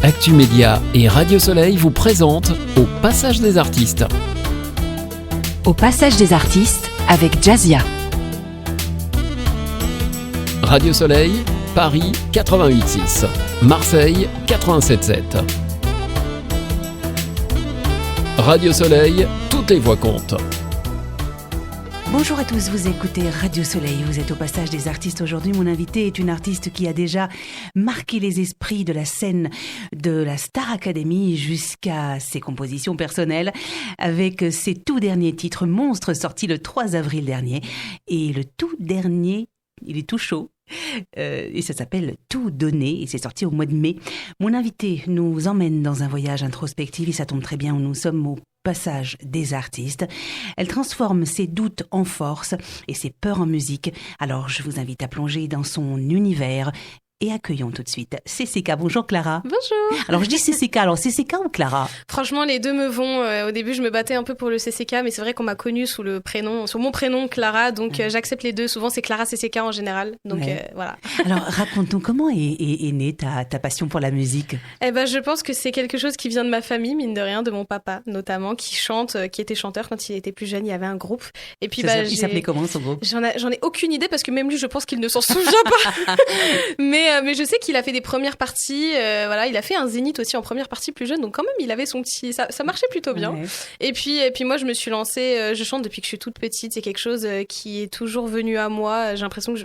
Actu Média et Radio Soleil vous présentent Au Passage des Artistes. Au Passage des Artistes avec Jazzia. Radio Soleil, Paris 88.6, Marseille 87.7. Radio Soleil, toutes les voix comptent. Bonjour à tous, vous écoutez Radio Soleil, vous êtes au Passage des Artistes. Aujourd'hui, mon invité est une artiste qui a déjà marqué les esprits de la scène de la Star Academy jusqu'à ses compositions personnelles avec ses tout derniers titres Monstres sortis le 3 avril dernier. Et le tout dernier, il est tout chaud. Et ça s'appelle Tout donner et c'est sorti au mois de mai. Mon invité nous emmène dans un voyage introspectif et ça tombe très bien où nous sommes au Passage des Artistes. Elle transforme ses doutes en force et ses peurs en musique. Alors je vous invite à plonger dans son univers et accueillons tout de suite CCK. Bonjour Clara. Bonjour. Alors je dis CCK, alors CCK ou Clara? Franchement, les deux me vont. Au début, je me battais un peu pour le CCK, mais c'est vrai qu'on m'a connue sous mon prénom Clara, donc j'accepte les deux. Souvent, c'est Clara CCK en général. Donc voilà. Alors raconte-nous comment est née ta passion pour la musique? Eh ben, je pense que c'est quelque chose qui vient de ma famille, mine de rien, de mon papa notamment, qui chante, qui était chanteur quand il était plus jeune. Il y avait un groupe. Et puis il s'appelait comment son groupe? J'en ai aucune idée parce que même lui, je pense qu'il ne s'en souvient pas. Mais je sais qu'il a fait des premières parties. Voilà, il a fait un zénith aussi en première partie plus jeune, donc quand même il avait son petit, ça marchait plutôt bien. Ouais. Et puis moi je me suis lancée. Je chante depuis que je suis toute petite. C'est quelque chose qui est toujours venu à moi. J'ai l'impression que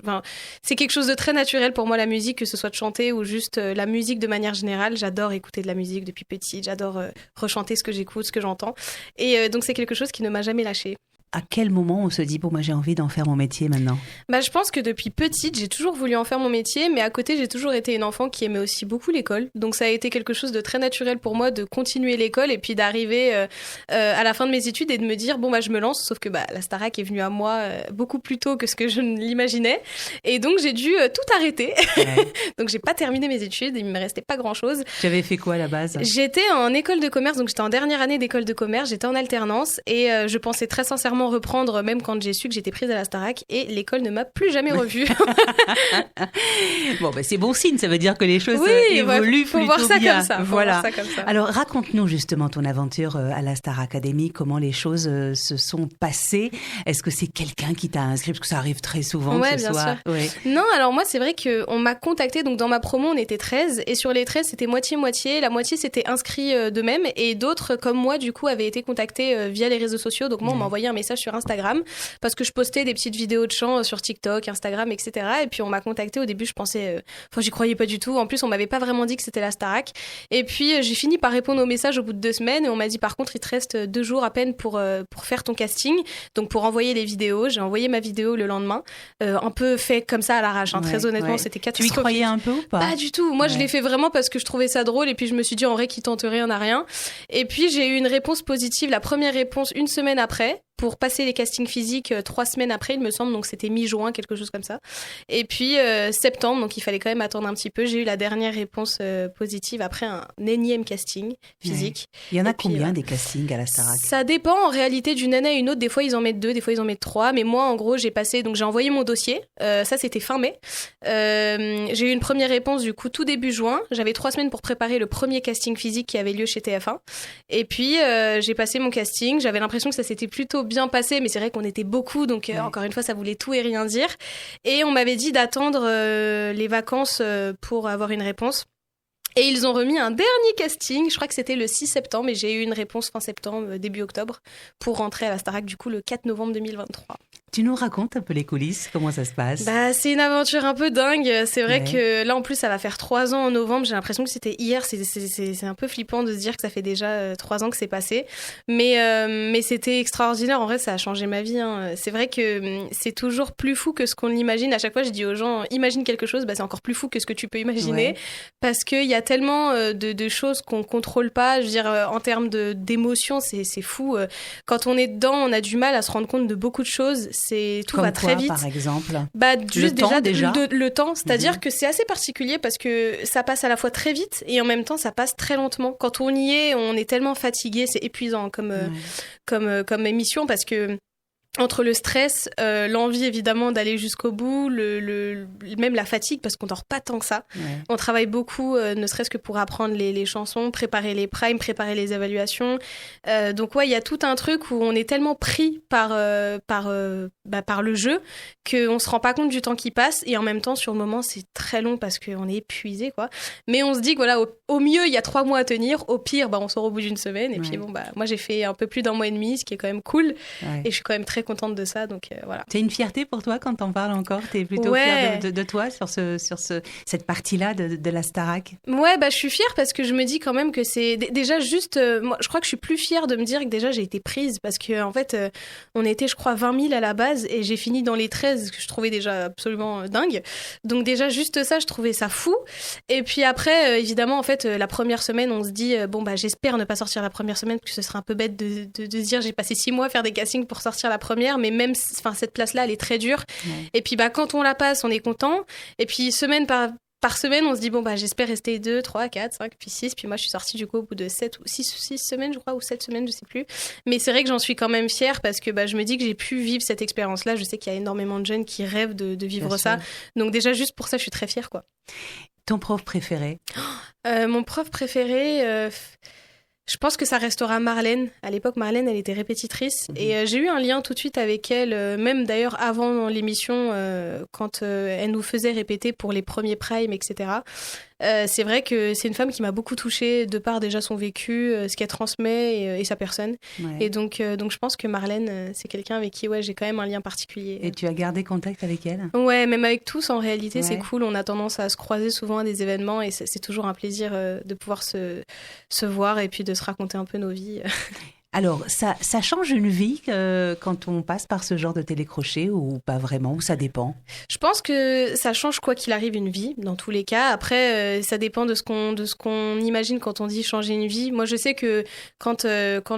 c'est quelque chose de très naturel pour moi, la musique, que ce soit de chanter ou juste la musique de manière générale. J'adore écouter de la musique depuis petite. J'adore rechanter ce que j'écoute, ce que j'entends. Et donc c'est quelque chose qui ne m'a jamais lâchée. À quel moment on se dit, bon, moi j'ai envie d'en faire mon métier maintenant? Je pense que depuis petite, j'ai toujours voulu en faire mon métier, mais à côté, j'ai toujours été une enfant qui aimait aussi beaucoup l'école. Donc ça a été quelque chose de très naturel pour moi de continuer l'école et puis d'arriver à la fin de mes études et de me dire, je me lance, sauf que la Starac est venue à moi beaucoup plus tôt que ce que je ne l'imaginais. Et donc j'ai dû tout arrêter. Ouais. Donc j'ai pas terminé mes études, il me restait pas grand-chose. Tu avais fait quoi à la base? J'étais en école de commerce, donc j'étais en dernière année d'école de commerce, j'étais en alternance et je pensais très sincèrement reprendre même quand j'ai su que j'étais prise à la Starac et l'école ne m'a plus jamais revue. Bon, c'est bon signe, ça veut dire que les choses évoluent plutôt bien. Faut voir ça comme ça. Voilà. Alors raconte-nous justement ton aventure à la Star Academy, comment les choses se sont passées. Est-ce que c'est quelqu'un qui t'a inscrit? Parce que ça arrive très souvent que ce soit... Ouais. Non, alors moi c'est vrai qu'on m'a contacté, donc dans ma promo on était 13 et sur les 13 c'était moitié-moitié. La moitié s'était inscrit d'eux-mêmes et d'autres comme moi du coup avaient été contactés via les réseaux sociaux. Donc moi on m'a envoyé un message sur Instagram parce que je postais des petites vidéos de chant sur TikTok, Instagram, etc. Et puis on m'a contacté. Au début, je pensais, j'y croyais pas du tout. En plus, on m'avait pas vraiment dit que c'était la Starac. Et puis j'ai fini par répondre au message au bout de 2 semaines et on m'a dit par contre il te reste 2 jours à peine pour faire ton casting, donc pour envoyer les vidéos. J'ai envoyé ma vidéo le lendemain, un peu fait comme ça à l'arrache. Très honnêtement, c'était catastrophique. Tu y croyais un peu ou pas? Pas du tout. Moi, je l'ai fait vraiment parce que je trouvais ça drôle et puis je me suis dit en vrai qui tente rien n'a rien. Et puis j'ai eu une réponse positive. La première réponse 1 semaine après. Pour passer les castings physiques 3 semaines après, il me semble, donc c'était mi-juin, quelque chose comme ça. Et puis septembre, donc il fallait quand même attendre un petit peu. J'ai eu la dernière réponse positive après un énième casting physique. Ouais. Il y en a combien des castings à la Starac? Ça dépend en réalité d'une année à une autre. Des fois ils en mettent 2, des fois ils en mettent 3. Mais moi, en gros, j'ai envoyé mon dossier. Ça, c'était fin mai. J'ai eu une première réponse du coup tout début juin. J'avais 3 semaines pour préparer le premier casting physique qui avait lieu chez TF1. Et puis j'ai passé mon casting. J'avais l'impression que ça s'était plutôt bien passé, mais c'est vrai qu'on était beaucoup, donc encore une fois ça voulait tout et rien dire, et on m'avait dit d'attendre les vacances pour avoir une réponse. Et ils ont remis un dernier casting, je crois que c'était le 6 septembre, et j'ai eu une réponse fin septembre, début octobre, pour rentrer à la Starac du coup le 4 novembre 2023. Tu nous racontes un peu les coulisses, comment ça se passe? C'est une aventure un peu dingue. C'est vrai que là, en plus, ça va faire 3 ans en novembre. J'ai l'impression que c'était hier. C'est un peu flippant de se dire que ça fait déjà 3 ans que c'est passé. Mais c'était extraordinaire. En vrai, ça a changé ma vie. C'est vrai que c'est toujours plus fou que ce qu'on imagine. À chaque fois, je dis aux gens, imagine quelque chose. C'est encore plus fou que ce que tu peux imaginer. Ouais. Parce qu'il y a tellement de choses qu'on contrôle pas. Je veux dire, en termes d'émotions, c'est fou. Quand on est dedans, on a du mal à se rendre compte de beaucoup de choses. Tout comme va très vite. Par exemple, juste le temps, c'est-à-dire que c'est assez particulier parce que ça passe à la fois très vite et en même temps ça passe très lentement. Quand on y est, on est tellement fatigué, c'est épuisant comme émission parce que entre le stress, l'envie évidemment d'aller jusqu'au bout, même la fatigue parce qu'on dort pas tant que ça. Ouais. On travaille beaucoup, ne serait-ce que pour apprendre les chansons, préparer les primes, préparer les évaluations. Donc ouais, il y a tout un truc où on est tellement pris par le jeu qu'on se rend pas compte du temps qui passe et en même temps sur le moment c'est très long parce qu'on est épuisé quoi. Mais on se dit que voilà, au mieux il y a 3 mois à tenir, au pire on sort au bout d'une semaine et puis bon moi j'ai fait un peu plus d'1 mois et demi, ce qui est quand même cool et je suis quand même très contente de ça, donc voilà. C'est une fierté pour toi quand t'en parles encore? T'es plutôt fière de toi sur cette partie-là de la Starac? Ouais, je suis fière parce que je me dis quand même que c'est déjà juste... moi, je crois que je suis plus fière de me dire que déjà j'ai été prise parce que en fait, on était je crois 20 000 à la base et j'ai fini dans les 13 que je trouvais déjà absolument dingue. Donc déjà juste ça, je trouvais ça fou. Et puis après, évidemment, en fait, la première semaine, on se dit j'espère ne pas sortir la première semaine parce que ce serait un peu bête de se dire j'ai passé 6 mois à faire des castings pour sortir la première, mais même cette place-là, elle est très dure. Ouais. Et puis quand on la passe, on est content. Et puis semaine par semaine, on se dit j'espère rester 2, 3, 4, 5, puis 6. Puis moi, je suis sortie du coup au bout de 7 ou 6 semaines, je crois, ou 7 semaines, je sais plus. Mais c'est vrai que j'en suis quand même fière parce que je me dis que j'ai pu vivre cette expérience-là. Je sais qu'il y a énormément de jeunes qui rêvent de vivre ça. Donc déjà, juste pour ça, je suis très fière, quoi. Ton prof préféré? Mon prof préféré... Je pense que ça restera Marlène. À l'époque, Marlène, elle était répétitrice. Et j'ai eu un lien tout de suite avec elle, même d'ailleurs avant l'émission, quand elle nous faisait répéter pour les premiers primes, etc. C'est vrai que c'est une femme qui m'a beaucoup touchée de par déjà son vécu, ce qu'elle transmet et sa personne. Ouais. Et donc je pense que Marlène, c'est quelqu'un avec qui j'ai quand même un lien particulier. Et tu as gardé contact avec elle? Ouais, même avec tous en réalité, c'est cool. On a tendance à se croiser souvent à des événements et c'est toujours un plaisir de pouvoir se voir et puis de se raconter un peu nos vies. Alors, ça change une vie quand on passe par ce genre de télécrochet ou pas vraiment, ou ça dépend? Je pense que ça change quoi qu'il arrive une vie, dans tous les cas. Après, ça dépend de ce qu'on imagine quand on dit changer une vie. Moi, je sais que quand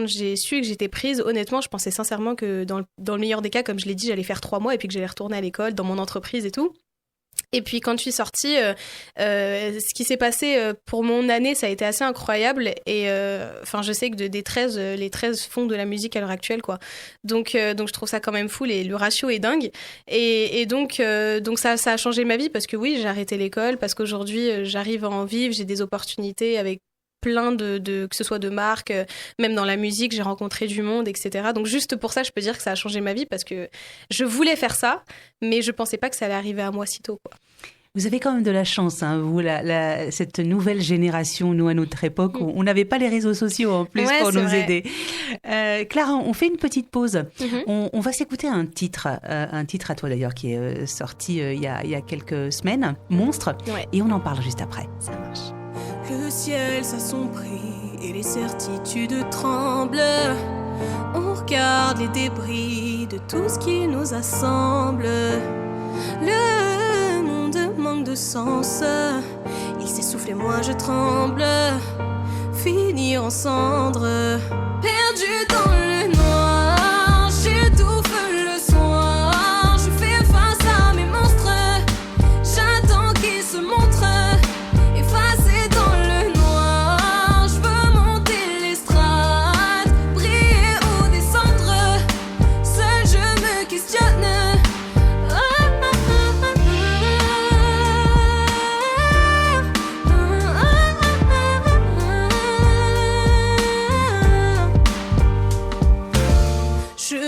j'ai su que j'étais prise, honnêtement, je pensais sincèrement que dans le meilleur des cas, comme je l'ai dit, j'allais faire 3 mois et puis que j'allais retourner à l'école, dans mon entreprise et tout. Et puis quand je suis sortie, ce qui s'est passé pour mon année, ça a été assez incroyable. Et je sais que des 13, les 13 font de la musique à l'heure actuelle, quoi. Donc je trouve ça quand même fou, le ratio est dingue. Et donc ça a changé ma vie parce que oui, j'ai arrêté l'école, parce qu'aujourd'hui, j'arrive à en vivre, j'ai des opportunités avec plein que ce soit de marques, même dans la musique, j'ai rencontré du monde, etc. Donc juste pour ça, je peux dire que ça a changé ma vie parce que je voulais faire ça, mais je pensais pas que ça allait arriver à moi si tôt, quoi. Vous avez quand même de la chance, hein, vous, cette nouvelle génération, nous à notre époque, on n'avait pas les réseaux sociaux en plus pour nous aider. Clara, on fait une petite pause. On va s'écouter un titre à toi d'ailleurs qui est sorti il y a quelques semaines, Monstre, et on en parle juste après. Ça marche. Le ciel s'assombrit et les certitudes tremblent. On regarde les débris de tout ce qui nous assemble. Le monde manque de sens. Il s'essouffle et moi je tremble. Finir en cendres. Perdu dans le noir, j'étouffe le soir. Je fais face à mes monstres. J'attends qu'ils se montrent.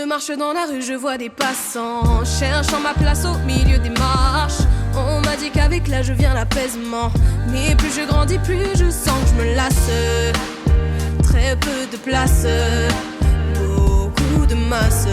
Marche dans la rue, je vois des passants, cherchant ma place au milieu des marches. On m'a dit qu'avec l'âge vient l'apaisement, mais plus je grandis, plus je sens que je me lasse. Très peu de place, beaucoup de masse.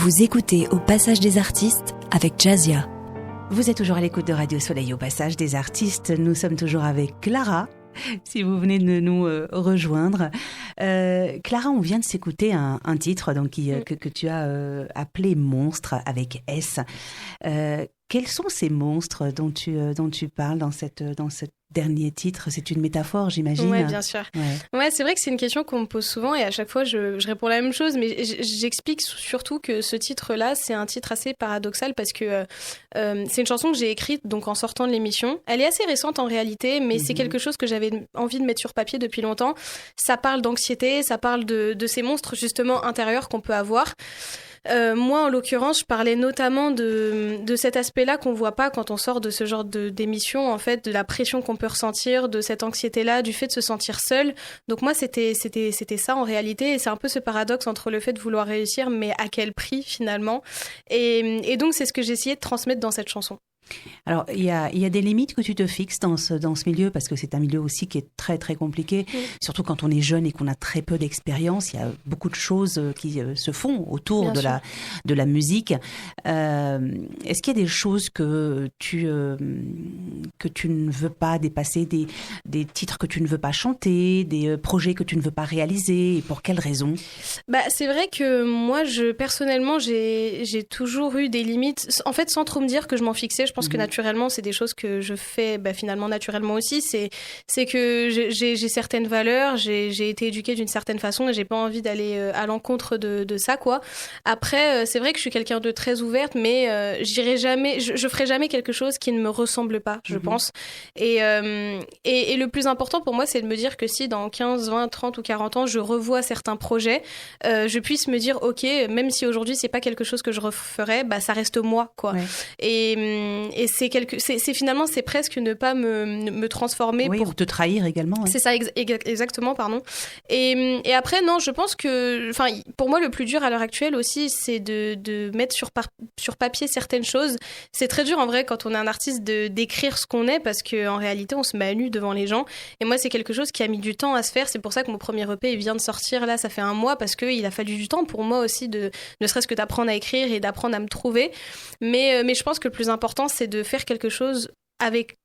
Vous écoutez Au Passage des Artistes avec Jazia. Vous êtes toujours à l'écoute de Radio Soleil au Passage des Artistes. Nous sommes toujours avec Clara, si vous venez de nous rejoindre. Clara, on vient de s'écouter un titre donc, que tu as appelé Monstre avec S. Quels sont ces monstres dont tu parles dans ce dernier titre? C'est une métaphore, j'imagine. Oui, bien sûr. Ouais, c'est vrai que c'est une question qu'on me pose souvent et à chaque fois, je réponds la même chose. Mais j'explique surtout que ce titre-là, c'est un titre assez paradoxal parce que c'est une chanson que j'ai écrite donc, en sortant de l'émission. Elle est assez récente en réalité, mais c'est quelque chose que j'avais envie de mettre sur papier depuis longtemps. Ça parle d'anxiété, ça parle de ces monstres justement intérieurs qu'on peut avoir. Moi, en l'occurrence, je parlais notamment de cet aspect-là qu'on voit pas quand on sort de ce genre d'émission, en fait, de la pression qu'on peut ressentir, de cette anxiété-là, du fait de se sentir seul. Donc moi, c'était ça en réalité, et c'est un peu ce paradoxe entre le fait de vouloir réussir, mais à quel prix finalement. Et donc, c'est ce que j'ai essayé de transmettre dans cette chanson. Alors, il y a des limites que tu te fixes dans ce milieu, parce que c'est un milieu aussi qui est très, très compliqué, surtout quand on est jeune et qu'on a très peu d'expérience. Il y a beaucoup de choses qui se font autour de la musique. Est-ce qu'il y a des choses que tu ne veux pas dépasser, des titres que tu ne veux pas chanter, des projets que tu ne veux pas réaliser, et pour quelles raisons? C'est vrai que moi, personnellement, j'ai toujours eu des limites, en fait, sans trop me dire que je m'en fixais. Je pense que naturellement, c'est des choses que je fais finalement naturellement aussi. C'est que j'ai certaines valeurs, j'ai été éduquée d'une certaine façon et j'ai pas envie d'aller à l'encontre de ça, quoi. Après, c'est vrai que je suis quelqu'un de très ouverte, mais j'irai jamais, je ferai jamais quelque chose qui ne me ressemble pas, je pense. Et le plus important pour moi, c'est de me dire que si dans 15, 20, 30 ou 40 ans, je revois certains projets, je puisse me dire, ok, même si aujourd'hui, c'est pas quelque chose que je referais, ça reste moi, quoi. Ouais. Et c'est finalement, c'est presque ne pas me transformer pour te trahir également. Ouais. C'est ça, exactement, pardon. Et après, non, je pense que, pour moi, le plus dur à l'heure actuelle aussi, c'est de mettre sur papier certaines choses. C'est très dur, en vrai, quand on est un artiste, d'écrire ce qu'on est, parce qu'en réalité, on se met à nu devant les gens. Et moi, c'est quelque chose qui a mis du temps à se faire. C'est pour ça que mon premier EP, il vient de sortir, là, ça fait 1 mois, parce qu'il a fallu du temps pour moi aussi, ne serait-ce que d'apprendre à écrire et d'apprendre à me trouver. Mais je pense que le plus important, c'est de faire quelque chose avec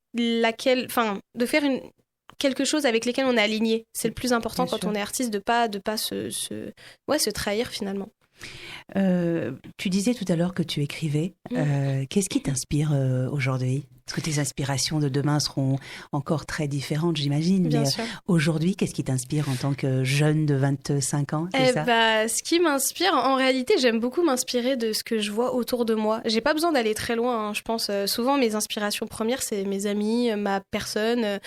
quelque chose avec lesquels on est aligné. C'est le plus important quand on est artiste, de pas se trahir finalement. Tu disais tout à l'heure que tu écrivais. Qu'est-ce qui t'inspire aujourd'hui? Est-ce que tes inspirations de demain seront encore très différentes, j'imagine? Bien mais sûr. Aujourd'hui, qu'est-ce qui t'inspire en tant que jeune de 25 ans? Ce qui m'inspire, en réalité, j'aime beaucoup m'inspirer de ce que je vois autour de moi. J'ai pas besoin d'aller très loin, hein. Je pense souvent mes inspirations premières, c'est mes amis, ma personne,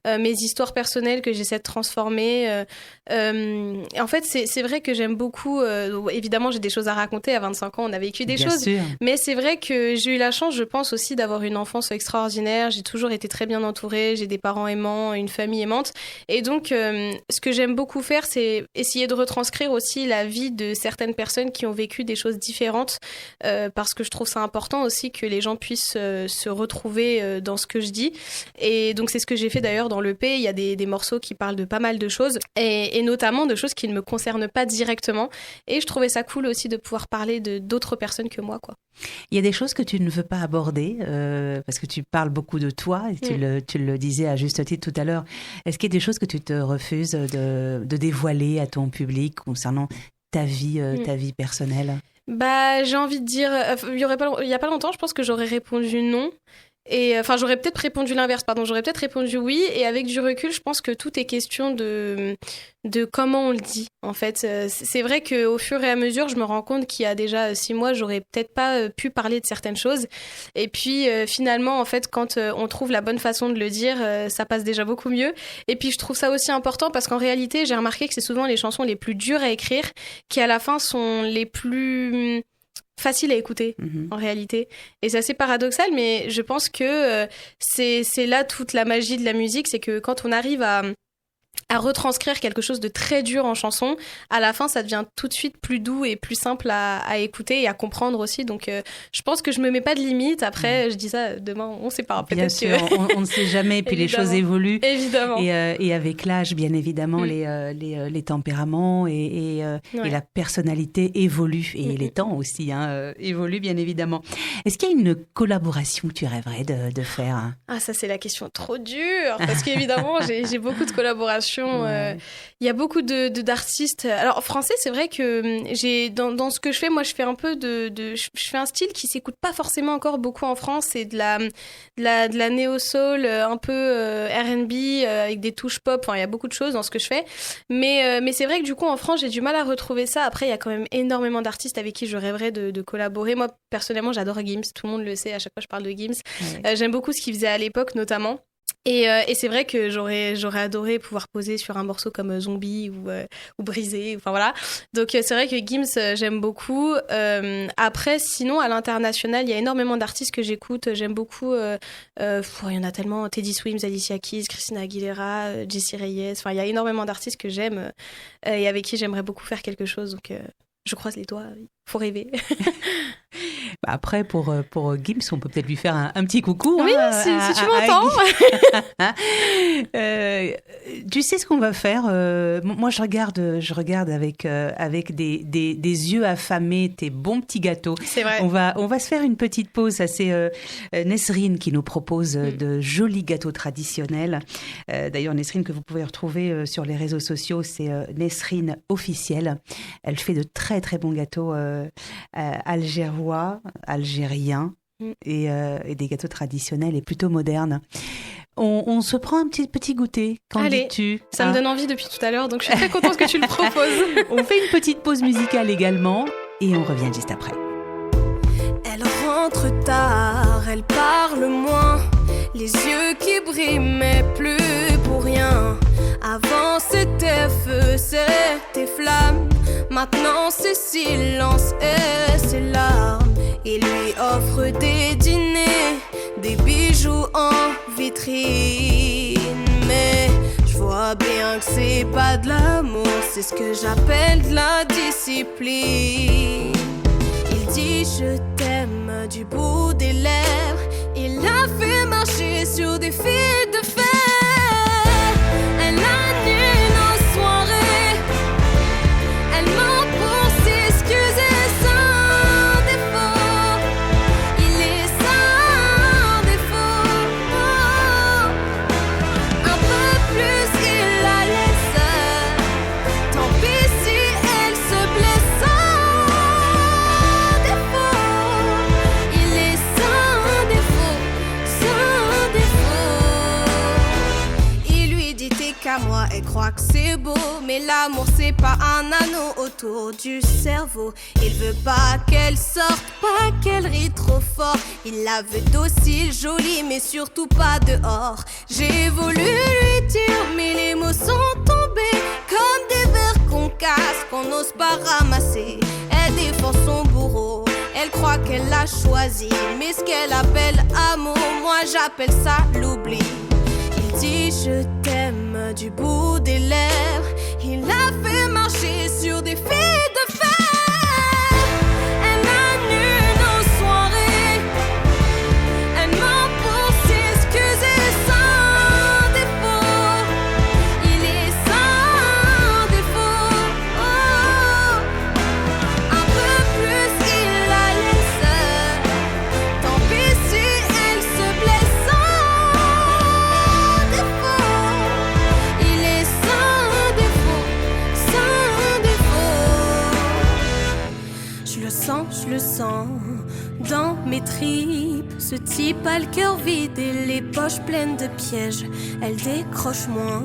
mes histoires personnelles que j'essaie de transformer. Et en fait, c'est vrai que j'aime beaucoup. Évidemment, j'ai des choses à raconter. À 25 ans, on a vécu des choses. Sûr. Mais c'est vrai que j'ai eu la chance, je pense aussi, d'avoir une enfance extraordinaire. J'ai toujours été très bien entourée. J'ai des parents aimants, une famille aimante. Et donc, ce que j'aime beaucoup faire, c'est essayer de retranscrire aussi la vie de certaines personnes qui ont vécu des choses différentes. Parce que je trouve ça important aussi que les gens puissent se retrouver dans ce que je dis. Et donc, c'est ce que j'ai fait d'ailleurs dans l'EP. Il y a des morceaux qui parlent de pas mal de choses. Et notamment de choses qui ne me concernent pas directement. Et je trouvais ça cool aussi de pouvoir parler d'autres personnes que moi, quoi. Il y a des choses que tu ne veux pas aborder parce que tu parles beaucoup de toi et tu le disais à juste titre tout à l'heure. Est-ce qu'il y a des choses que tu te refuses de dévoiler à ton public concernant ta vie personnelle? J'ai envie de dire, il y a pas longtemps, je pense que j'aurais répondu non. Et j'aurais peut-être répondu l'inverse, j'aurais peut-être répondu oui, et avec du recul, je pense que tout est question de comment on le dit, en fait. C'est vrai qu'au fur et à mesure, je me rends compte qu'il y a déjà 6 mois, j'aurais peut-être pas pu parler de certaines choses. Et puis, finalement, en fait, quand on trouve la bonne façon de le dire, ça passe déjà beaucoup mieux. Et puis, je trouve ça aussi important parce qu'en réalité, j'ai remarqué que c'est souvent les chansons les plus dures à écrire qui, à la fin, sont les plus facile à écouter en réalité, et c'est assez paradoxal, mais je pense que c'est là toute la magie de la musique, c'est que quand on arrive à retranscrire quelque chose de très dur en chanson, à la fin ça devient tout de suite plus doux et plus simple à écouter et à comprendre aussi. Donc je pense que je me mets pas de limite. Après je dis ça, demain on sait pas. Bien sûr, on ne sait jamais, puis les choses évoluent. Évidemment. Et avec l'âge, bien évidemment, les tempéraments et la personnalité évoluent. Et les temps aussi évoluent, bien évidemment. Est-ce qu'il y a une collaboration que tu rêverais de faire, hein? Ah, ça c'est la question trop dure, parce qu'évidemment j'ai beaucoup de collaborations. Il y a beaucoup d'artistes. Alors français, c'est vrai que j'ai dans ce que je fais, moi je fais un peu je fais un style qui s'écoute pas forcément encore beaucoup en France. C'est de la néo-soul, un peu R&B avec des touches pop. Enfin, il y a beaucoup de choses dans ce que je fais. Mais c'est vrai que du coup en France, j'ai du mal à retrouver ça. Après, il y a quand même énormément d'artistes avec qui je rêverais de collaborer. Moi personnellement, j'adore Gims. Tout le monde le sait. À chaque fois, je parle de Gims. J'aime beaucoup ce qu'il faisait à l'époque, notamment. Et c'est vrai que j'aurais adoré pouvoir poser sur un morceau comme Zombie ou Brisé, enfin voilà. Donc c'est vrai que Gims, j'aime beaucoup. Après, sinon, à l'international, il y a énormément d'artistes que j'écoute. J'aime beaucoup, il y en a tellement, Teddy Swims, Alicia Keys, Christina Aguilera, Jessie Reyes. Enfin, il y a énormément d'artistes que j'aime et avec qui j'aimerais beaucoup faire quelque chose. Donc je croise les doigts, faut rêver. Après, pour Gims, on peut peut-être lui faire un petit coucou. Oui, si tu m'entends. Tu sais ce qu'on va faire? Moi, je regarde avec des yeux affamés tes bons petits gâteaux. C'est vrai. On va se faire une petite pause. Ça, c'est Nesrine qui nous propose de jolis gâteaux traditionnels. D'ailleurs, Nesrine que vous pouvez retrouver sur les réseaux sociaux, c'est Nesrine officielle. Elle fait de très très bons gâteaux algériens et des gâteaux traditionnels et plutôt modernes. On se prend un petit goûter. Qu'en dis-tu? Ça me donne envie depuis tout à l'heure, donc je suis très contente que tu le proposes. On fait une petite pause musicale également et on revient juste après. Elle rentre tard, elle parle moins, les yeux qui brillent mais plus pour rien. Avant c'était feu, c'était flamme, maintenant c'est silence et c'est larmes. Il lui offre des dîners, des bijoux en vitrine. Mais je vois bien que c'est pas de l'amour, c'est ce que j'appelle de la discipline. Il dit je t'aime du bout des lèvres, il la fait marcher sur des fils de fer. Elle annule nos soirées, elle ment pour s'excuser sans défaut. Il est sans défaut. Un peu plus il la laisse, tant pis si elle se blesse sans défaut. Il est sans défaut, sans défaut. Il lui dit t'es qu'à moi, elle croit que c'est beau, mais l'amour c'est pas un anneau autour du cerveau. Il veut pas qu'elle sorte, pas qu'elle rit trop fort. Il la veut docile, jolie, mais surtout pas dehors. J'ai voulu lui dire, mais les mots sont tombés comme des verres qu'on casse, qu'on n'ose pas ramasser. Elle défend son bourreau, elle croit qu'elle l'a choisi, mais ce qu'elle appelle amour, moi j'appelle ça l'oubli. Il dit je t'aime du bout des lèvres, il la fait marcher sur des fils de fer. Elle annule nos soirées, elle ment pour s'excuser sans défaut. Il est sans défaut. Un peu plus il la laisse, tant pis si elle se blesse sans défaut. Il est sans défaut, sans défaut. Je le sens dans mes tripes. Ce type a le cœur vide et les poches pleines de pièges. Elle décroche moins,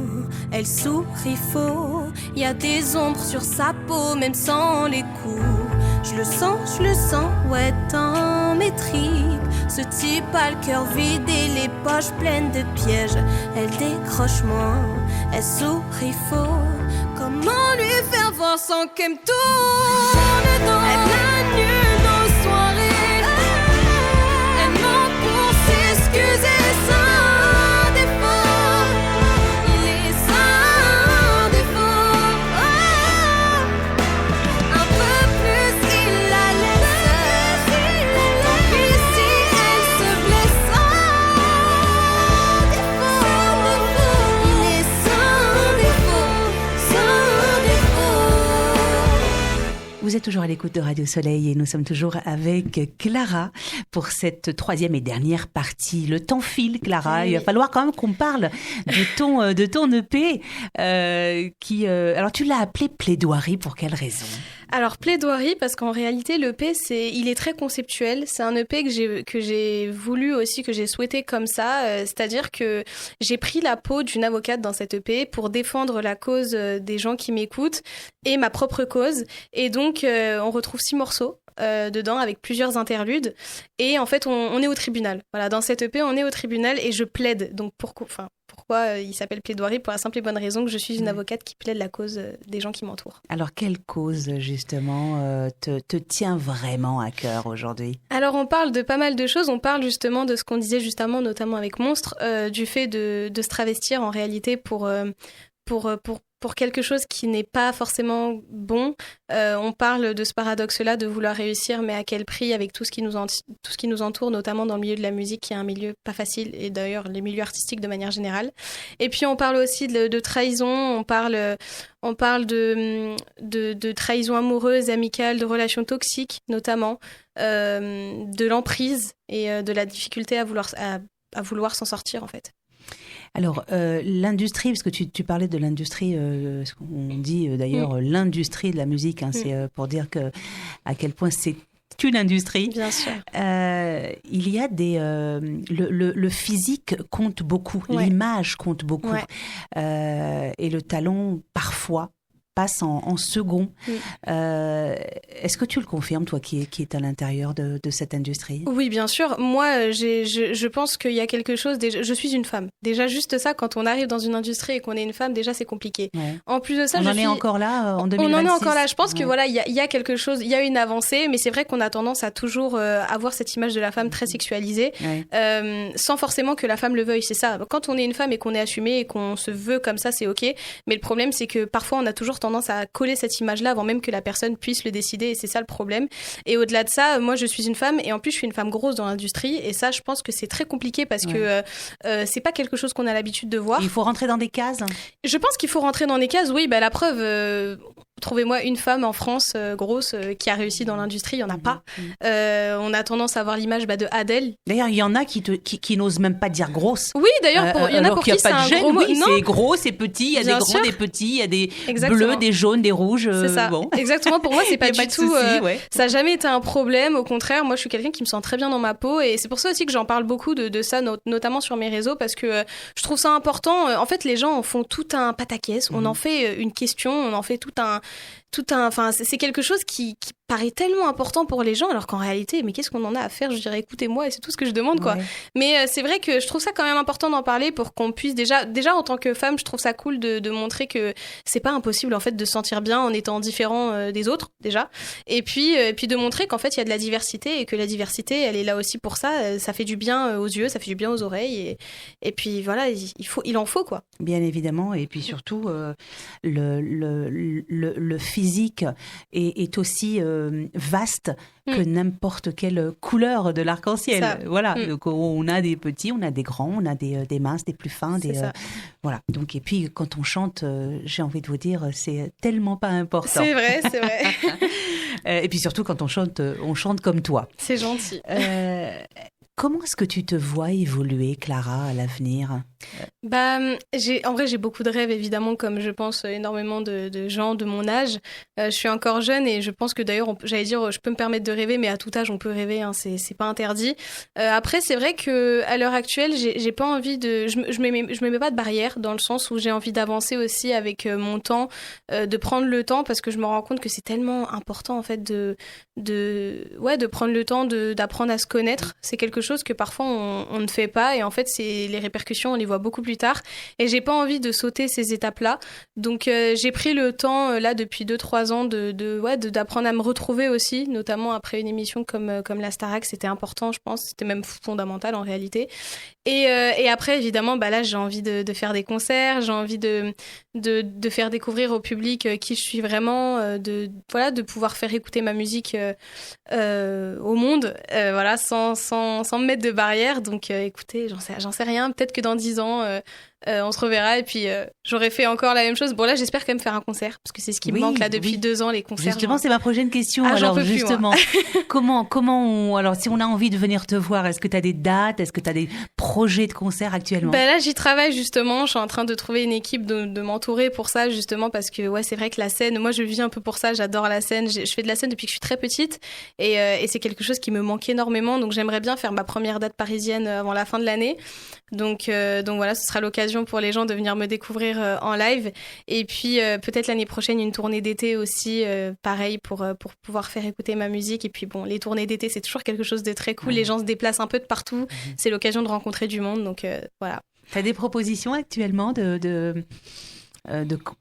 elle sourit faux. Y a des ombres sur sa peau, même sans les coups. Je le sens, ouais, dans mes tripes. Ce type a le cœur vide et les poches pleines de pièges. Elle décroche moins, elle sourit faux. Comment lui faire voir sans qu'elle me tourne dans? Elle annule nos soirées, elle ment pour s'excuser sans défaut. Il est sans Vous êtes toujours à l'écoute de Radio Soleil et nous sommes toujours avec Clara pour cette troisième et dernière partie. Le temps file, Clara. Il va falloir quand même qu'on parle de ton EP alors tu l'as appelé Plaidoirie pour quelle raison ? Alors plaidoirie parce qu'en réalité l'EP il est très conceptuel, c'est un EP que j'ai voulu aussi, que j'ai souhaité comme ça, c'est-à-dire que j'ai pris la peau d'une avocate dans cet EP pour défendre la cause des gens qui m'écoutent et ma propre cause, et donc on retrouve 6 morceaux dedans avec plusieurs interludes, et en fait on est au tribunal. Voilà, dans cet EP on est au tribunal et je plaide. Donc pourquoi il s'appelle Plaidoirie? Pour la simple et bonne raison que je suis une avocate qui plaide la cause des gens qui m'entourent. Alors quelle cause justement te tient vraiment à cœur aujourd'hui? Alors on parle de pas mal de choses, on parle justement de ce qu'on disait justement, notamment avec Monstre, du fait de se travestir en réalité pour quelque chose qui n'est pas forcément bon. On parle de ce paradoxe-là, de vouloir réussir, mais à quel prix, avec tout ce qui nous entoure, notamment dans le milieu de la musique, qui est un milieu pas facile, et d'ailleurs les milieux artistiques de manière générale. Et puis on parle aussi de trahison, on parle de trahison amoureuse, amicale, de relations toxiques notamment, de l'emprise et de la difficulté à vouloir s'en sortir en fait. Alors, l'industrie, parce que tu parlais de l'industrie, ce qu'on dit d'ailleurs l'industrie de la musique, hein, c'est pour dire à quel point c'est une industrie. Bien sûr. Il y a le physique compte beaucoup, l'image compte beaucoup, et le talent parfois passe en second. Est-ce que tu le confirmes, toi qui est à l'intérieur de cette industrie? Oui, bien sûr. Moi, je pense qu'il y a quelque chose... je suis une femme. Déjà, juste ça, quand on arrive dans une industrie et qu'on est une femme, déjà, c'est compliqué. Ouais. En plus de ça, on en est encore là en 2026. On en est encore là. Je pense que voilà, il y a quelque chose, il y a une avancée, mais c'est vrai qu'on a tendance à toujours avoir cette image de la femme très sexualisée, sans forcément que la femme le veuille. C'est ça. Quand on est une femme et qu'on est assumée et qu'on se veut comme ça, c'est OK. Mais le problème, c'est que parfois, on a toujours tendance à coller cette image-là avant même que la personne puisse le décider, et c'est ça le problème. Et au-delà de ça, moi je suis une femme, et en plus je suis une femme grosse dans l'industrie, et ça je pense que c'est très compliqué parce que c'est pas quelque chose qu'on a l'habitude de voir. Il faut rentrer dans des cases. Je pense qu'il faut rentrer dans des cases, oui, la preuve, trouvez-moi une femme en France grosse qui a réussi dans l'industrie, il n'y en a pas. On a tendance à avoir l'image de Adèle. D'ailleurs, il y en a qui n'osent même pas dire grosse. Oui, d'ailleurs, il y en a pour qui c'est un gros mot. Oui, c'est gros, c'est petit, il y a des grands, des petits, il y a des bleus, des jaunes, des rouges. C'est ça. Bon. Exactement, pour moi, c'est pas du tout... Ça n'a jamais été un problème, au contraire, moi je suis quelqu'un qui me sent très bien dans ma peau, et c'est pour ça aussi que j'en parle beaucoup de ça, notamment sur mes réseaux, parce que je trouve ça important. En fait, les gens en font tout un pataquès, on en fait une question, on en fait tout un... Enfin, c'est quelque chose qui paraît tellement important pour les gens, alors qu'en réalité, mais qu'est-ce qu'on en a à faire? Je dirais, écoutez-moi, et c'est tout ce que je demande, quoi. Mais c'est vrai que je trouve ça quand même important d'en parler pour qu'on puisse déjà en tant que femme, je trouve ça cool de montrer que c'est pas impossible, en fait, de se sentir bien en étant différent des autres, déjà. Et puis de montrer qu'en fait, il y a de la diversité, et que la diversité, elle est là aussi pour ça. Ça fait du bien aux yeux, ça fait du bien aux oreilles, et puis voilà, il en faut, quoi. Bien évidemment, et puis surtout, le physique est aussi vaste que n'importe quelle couleur de l'arc-en-ciel. Voilà, donc on a des petits, on a des grands, on a des minces, des plus fins, voilà. Donc, et puis quand on chante, j'ai envie de vous dire, c'est tellement pas important. C'est vrai. Et puis surtout quand on chante comme toi. C'est gentil. Comment est-ce que tu te vois évoluer, Clara, à l'avenir? En vrai, j'ai beaucoup de rêves, évidemment, comme je pense énormément de gens de mon âge. Je suis encore jeune, et je pense que d'ailleurs, j'allais dire, je peux me permettre de rêver, mais à tout âge, on peut rêver, hein, c'est pas interdit. Après, c'est vrai qu'à l'heure actuelle, j'ai pas envie de... Je me mets pas de barrière, dans le sens où j'ai envie d'avancer aussi avec mon temps, de prendre le temps, parce que je me rends compte que c'est tellement important, en fait, de prendre le temps d'apprendre à se connaître. C'est quelque chose que parfois on ne fait pas, et en fait les répercussions on les voit beaucoup plus tard, et j'ai pas envie de sauter ces étapes-là, donc j'ai pris le temps là depuis 2-3 ans d'apprendre à me retrouver aussi, notamment après une émission comme la Starac. C'était important, je pense, c'était même fondamental en réalité, et après évidemment là j'ai envie de faire des concerts, j'ai envie de faire découvrir au public qui je suis vraiment, de pouvoir faire écouter ma musique au monde, sans me mettre de barrière. Donc écoutez, j'en sais rien, peut-être que dans 10 ans On se reverra et puis j'aurais fait encore la même chose. Bon là, j'espère quand même faire un concert parce que c'est ce qui me manque là depuis 2 ans, les concerts. Justement, c'est ma prochaine question. J'en Alors peux plus, justement, alors si on a envie de venir te voir, est-ce que tu as des dates, est-ce que tu as des projets de concerts actuellement? Là, j'y travaille justement. Je suis en train de trouver une équipe de m'entourer pour ça justement parce que c'est vrai que la scène, moi je vis un peu pour ça. J'adore la scène. Je fais de la scène depuis que je suis très petite et c'est quelque chose qui me manque énormément. Donc j'aimerais bien faire ma première date parisienne avant la fin de l'année. Donc voilà, ce sera l'occasion pour les gens de venir me découvrir en live. Et puis peut-être l'année prochaine une tournée d'été aussi, pareil pour pouvoir faire écouter ma musique. Et puis bon, les tournées d'été c'est toujours quelque chose de très cool. Les gens se déplacent un peu de partout. C'est l'occasion de rencontrer du monde. Donc voilà. T'as des propositions actuellement de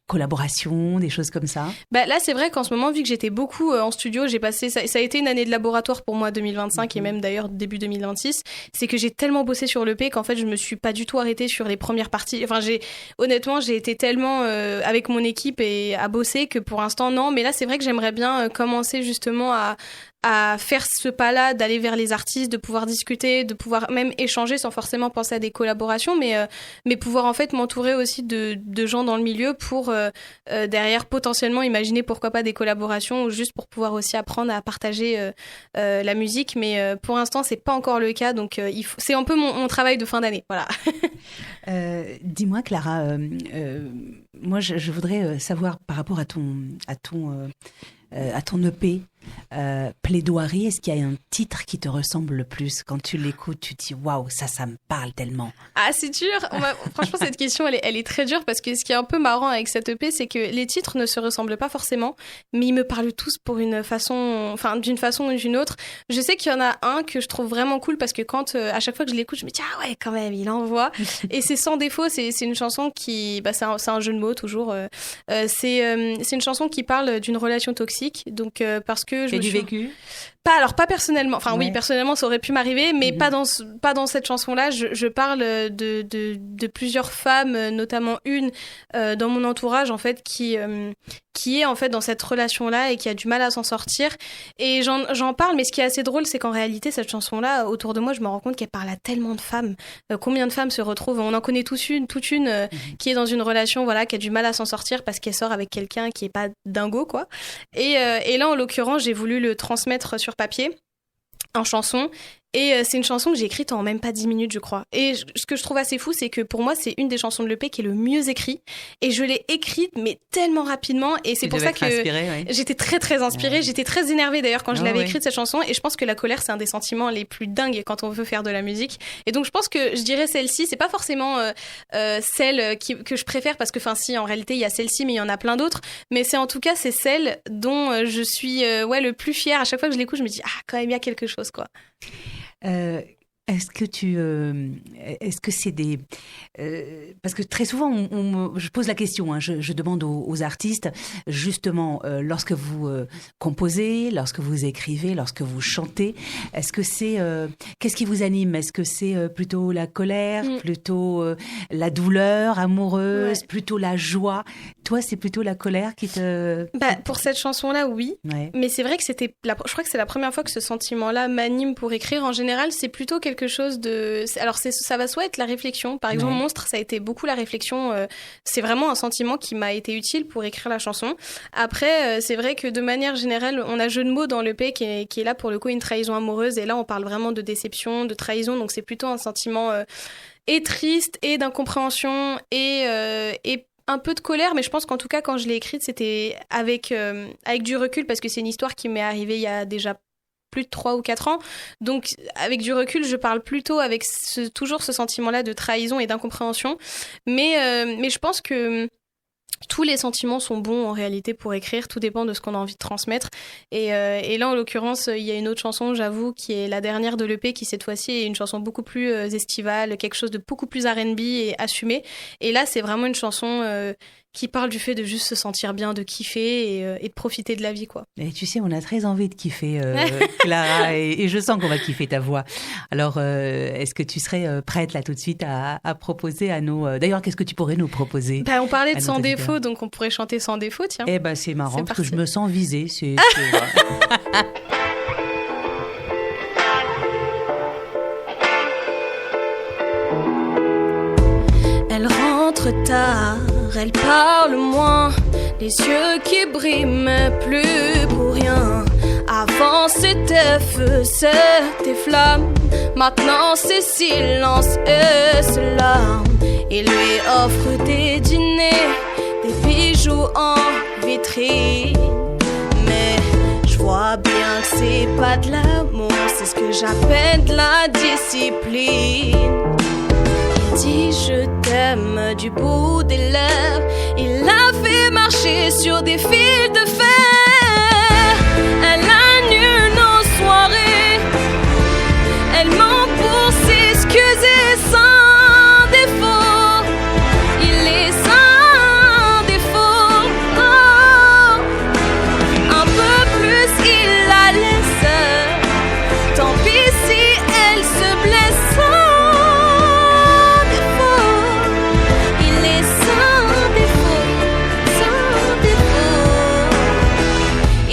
collaboration, des choses comme ça? Là, c'est vrai qu'en ce moment, vu que j'étais beaucoup en studio, j'ai passé ça a été une année de laboratoire pour moi 2025 et même d'ailleurs début 2026. C'est que j'ai tellement bossé sur l'EP qu'en fait, je me suis pas du tout arrêtée sur les premières parties. Enfin, honnêtement, j'ai été tellement avec mon équipe et à bosser que pour l'instant non. Mais là, c'est vrai que j'aimerais bien commencer justement à faire ce pas-là, d'aller vers les artistes, de pouvoir discuter, de pouvoir même échanger sans forcément penser à des collaborations, mais pouvoir en fait m'entourer aussi de gens dans le milieu pour derrière potentiellement imaginer pourquoi pas des collaborations ou juste pour pouvoir aussi apprendre à partager la musique. Mais pour l'instant, c'est pas encore le cas, donc c'est un peu mon travail de fin d'année. Voilà. Dis-moi, Clara, moi je voudrais savoir par rapport à ton EP, Plaidoirie, est-ce qu'il y a un titre qui te ressemble le plus? Quand tu l'écoutes, tu te dis waouh, ça me parle tellement. Ah, c'est dur. Franchement, cette question, elle est très dure parce que ce qui est un peu marrant avec cette EP, c'est que les titres ne se ressemblent pas forcément, mais ils me parlent tous d'une façon ou d'une autre. Je sais qu'il y en a un que je trouve vraiment cool parce que quand à chaque fois que je l'écoute, je me dis ah ouais, quand même, il envoie. Et c'est Sans défaut. C'est une chanson qui, c'est un jeu de mots toujours. C'est une chanson qui parle d'une relation toxique. Donc parce que je me suis vécu? Pas personnellement. Enfin oui, personnellement ça aurait pu m'arriver, mais pas dans cette chanson-là. Je parle de plusieurs femmes, notamment une dans mon entourage en fait qui est en fait dans cette relation-là et qui a du mal à s'en sortir. Et j'en parle, mais ce qui est assez drôle, c'est qu'en réalité cette chanson-là, autour de moi, je me rends compte qu'elle parle à tellement de femmes. Combien de femmes se retrouvent? On en connaît toute une qui est dans une relation, voilà, qui a du mal à s'en sortir parce qu'elle sort avec quelqu'un qui est pas dingo, quoi. Et là, en l'occurrence, j'ai voulu le transmettre sur papier, en chanson. Et c'est une chanson que j'ai écrite en même pas 10 minutes, je crois. Et ce que je trouve assez fou, c'est que pour moi, c'est une des chansons de l'EP qui est le mieux écrite. Et je l'ai écrite, mais tellement rapidement. Et c'est pour ça que j'étais très, très inspirée. Ouais. J'étais très énervée, d'ailleurs, quand je l'avais écrite, cette chanson. Et je pense que la colère, c'est un des sentiments les plus dingues quand on veut faire de la musique. Et donc, je pense que je dirais celle-ci. C'est pas forcément celle que je préfère, parce que, si, en réalité, il y a celle-ci, mais il y en a plein d'autres. Mais c'est en tout cas, c'est celle dont je suis le plus fière. À chaque fois que je l'écoute, je me dis, quand même, il y a quelque chose, quoi. Est-ce que c'est des... parce que très souvent, je pose la question, je demande aux artistes, justement, lorsque vous composez, lorsque vous écrivez, lorsque vous chantez, est-ce que c'est... qu'est-ce qui vous anime? Est-ce que c'est plutôt la colère, plutôt la douleur amoureuse, plutôt la joie? Toi, c'est plutôt la colère qui te... pour cette chanson-là, oui. Ouais. Mais c'est vrai que je crois que c'est la première fois que ce sentiment-là m'anime pour écrire. En général, c'est plutôt quelque chose de... Alors, ça va soit être la réflexion. Par exemple, Monstre, ça a été beaucoup la réflexion. C'est vraiment un sentiment qui m'a été utile pour écrire la chanson. Après, c'est vrai que de manière générale, on a jeu de mots dans l'EP qui est là pour le coup une trahison amoureuse. Et là, on parle vraiment de déception, de trahison. Donc, c'est plutôt un sentiment et triste et d'incompréhension et un peu de colère, mais je pense qu'en tout cas, quand je l'ai écrite, c'était avec du recul, parce que c'est une histoire qui m'est arrivée il y a déjà plus de 3 ou 4 ans. Donc, avec du recul, je parle plutôt avec toujours ce sentiment-là de trahison et d'incompréhension. Mais je pense que tous les sentiments sont bons en réalité pour écrire, tout dépend de ce qu'on a envie de transmettre. Et là, en l'occurrence, il y a une autre chanson, j'avoue, qui est la dernière de l'EP, qui cette fois-ci est une chanson beaucoup plus estivale, quelque chose de beaucoup plus R&B et assumé. Et là, c'est vraiment une chanson qui parle du fait de juste se sentir bien, de kiffer et de profiter de la vie, quoi. Et tu sais, on a très envie de kiffer, Clara, et je sens qu'on va kiffer ta voix. Alors, est-ce que tu serais prête là tout de suite à proposer à nos... D'ailleurs, qu'est-ce que tu pourrais nous proposer? On parlait de Sans défaut, donc on pourrait chanter Sans défaut, tiens. C'est marrant, parce que je me sens visée. Elle rend retard, elle parle moins, les yeux qui brillent mais plus pour rien. Avant c'était feu, c'était flamme, maintenant c'est silence et c'est larmes. Il lui offre des dîners, des bijoux en vitrine. Mais je vois bien que c'est pas de l'amour, c'est ce que j'appelle de la discipline. Il dit je t'aime du bout des lèvres, il l'a fait marcher sur des fils de fer. Elle annule nos soirées, elle ment pour s'excuser sans défaut. Il est sans défaut, oh. Un peu plus il la laisse, tant pis si elle se blesse sans défaut. Il est sans défaut, sans défaut.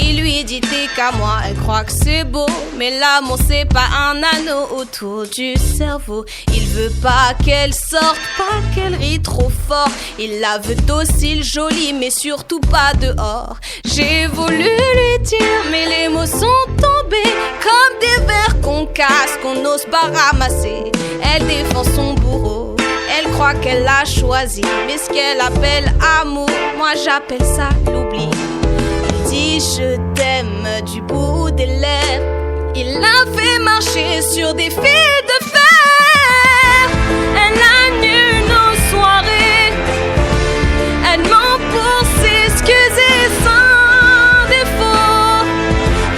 Il lui dit t'es qu'à moi, elle croit que c'est beau, mais l'amour c'est pas un anneau autour du cerveau. Il veut pas qu'elle sorte, pas qu'elle rit trop fort. Il la veut docile, jolie, mais surtout pas dehors. J'ai voulu lui dire, mais les mots sont tombés comme des verres qu'on casse, qu'on n'ose pas ramasser. Elle défend son bourreau, elle croit qu'elle l'a choisi, mais ce qu'elle appelle amour, moi j'appelle ça l'oubli. Il dit je t'aime du bout des lèvres, il l'a fait marcher sur des fils de fer. Elle annule nos soirées, elle ment pour s'excuser sans défaut.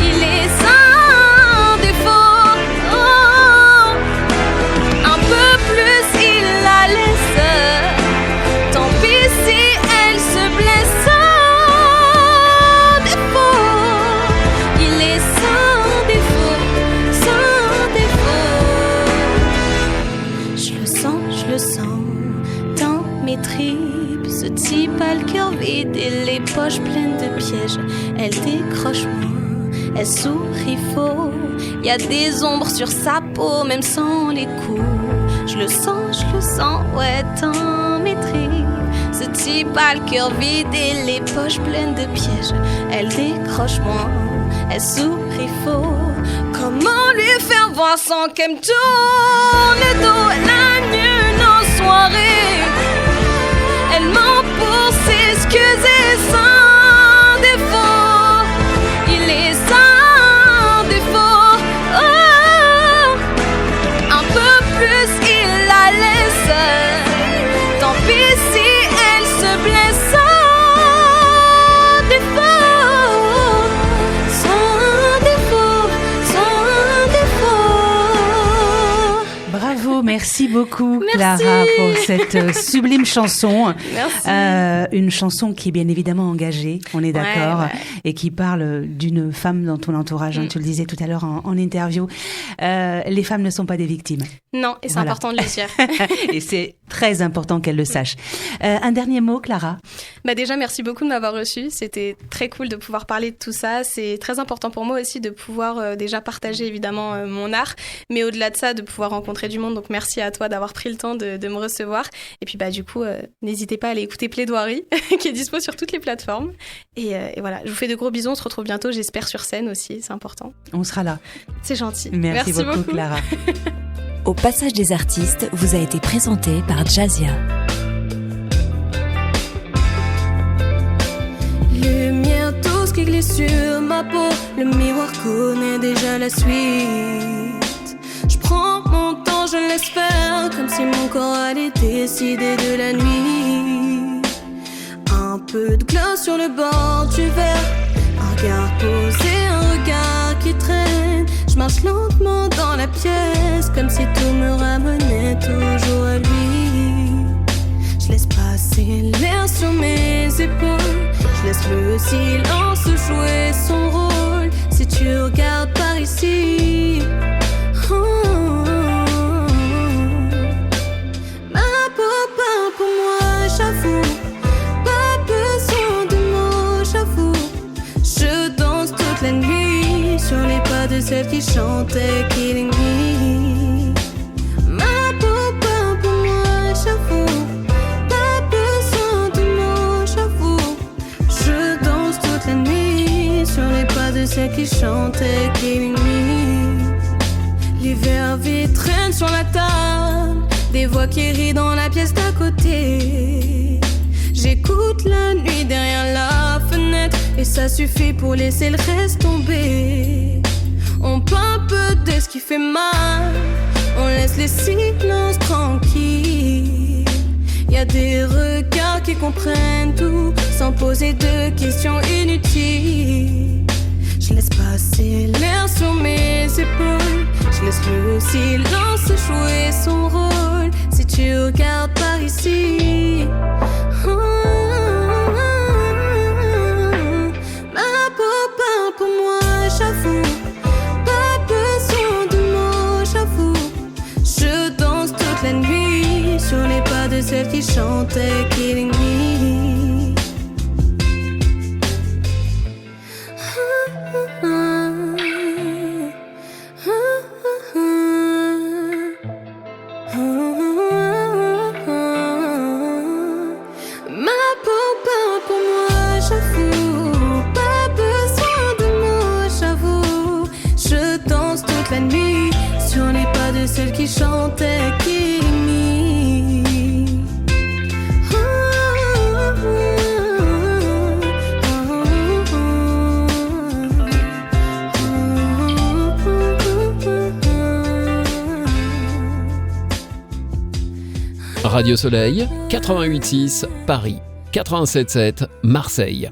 Il est sans défaut, oh. Un peu plus il la laisse, tant pis si elle se blesse sans défaut. Il est sans défaut, sans défaut. Je le sens dans mes tripes. Ce type a le cœur vide et les poches pleines de pièges. Elle décroche moins, elle sourit faux. Y a des ombres sur sa peau, même sans les coups. Je le sens, ouais, dans mes tripes. Ce type a le cœur vide et les poches pleines de pièges. Elle décroche moins, elle sourit faux. Comment lui faire voir sans qu'elle me tourne le dos? Elle annule nos soirées, elle ment pour s'excuser sans défaut. Il est sans défaut, oh. Un peu plus il la laisse, tant pis si elle se blesse sans défaut. Sans défaut, sans défaut. Bravo, merci beaucoup Merci. Clara pour cette sublime chanson. Merci. Une chanson qui est bien évidemment engagée, on est d'accord, Ouais. et qui parle d'une femme dans ton entourage, hein, tu le disais tout à l'heure en interview. Les femmes ne sont pas des victimes. Non, et c'est Voilà. important de le dire. Et c'est très important qu'elles le sachent. Un dernier mot, Clara? Bah déjà, merci beaucoup de m'avoir reçue. C'était très cool de pouvoir parler de tout ça. C'est très important pour moi aussi de pouvoir déjà partager évidemment mon art, mais au-delà de ça, de pouvoir rencontrer du monde. Donc merci à toi d'avoir pris le temps de me recevoir. Et puis bah du coup, n'hésitez pas à aller écouter Plaidoirie, qui est dispo sur toutes les plateformes. Et voilà, je vous fais de gros bisous. On se retrouve bientôt, j'espère, sur scène aussi. C'est important. On sera là. C'est gentil. Merci beaucoup, Clara. Au passage des artistes vous a été présenté par Jazia. Lumière douce qui glisse sur ma peau, le miroir connaît déjà la suite. Je prends mon temps, je l'espère, comme si mon corps allait décider de la nuit. Un peu de glace sur le bord du verre, un regard posé, un regard qui traîne. Je marche lentement dans la pièce, comme si tout me ramenait toujours à lui. Je laisse passer l'air sur mes épaules, je laisse le silence jouer son rôle. Si tu regardes par ici, oh, ma peau peint pour moi, j'avoue. Pas besoin de mots, j'avoue. Je danse toute la nuit sur les pas de celle qui chantait Killing Me. Ma peau peint pour moi, j'avoue. Pas la nuit sur les pas de celle qui chantait Killing Me. L'hiver vite traîne sur la table, des voix qui rient dans la pièce d'à côté. J'écoute la nuit derrière la fenêtre et ça suffit pour laisser le reste tomber. On parle peu de ce qui fait mal, on laisse les silences tranquilles. Y'a des regards qui comprennent tout sans poser de questions inutiles. Je laisse passer l'air sur mes épaules, je laisse le silence jouer son rôle. Si tu regardes par ici, ma peau parle pour moi, j'avoue. Pas besoin de mots, j'avoue. Je danse toute la nuit sur les pas de celle qui chantait Killing Me. La nuit sur les pas de celle qui chantait Killing Me. Radio Soleil, 88.6 Paris, 87.7 Marseille.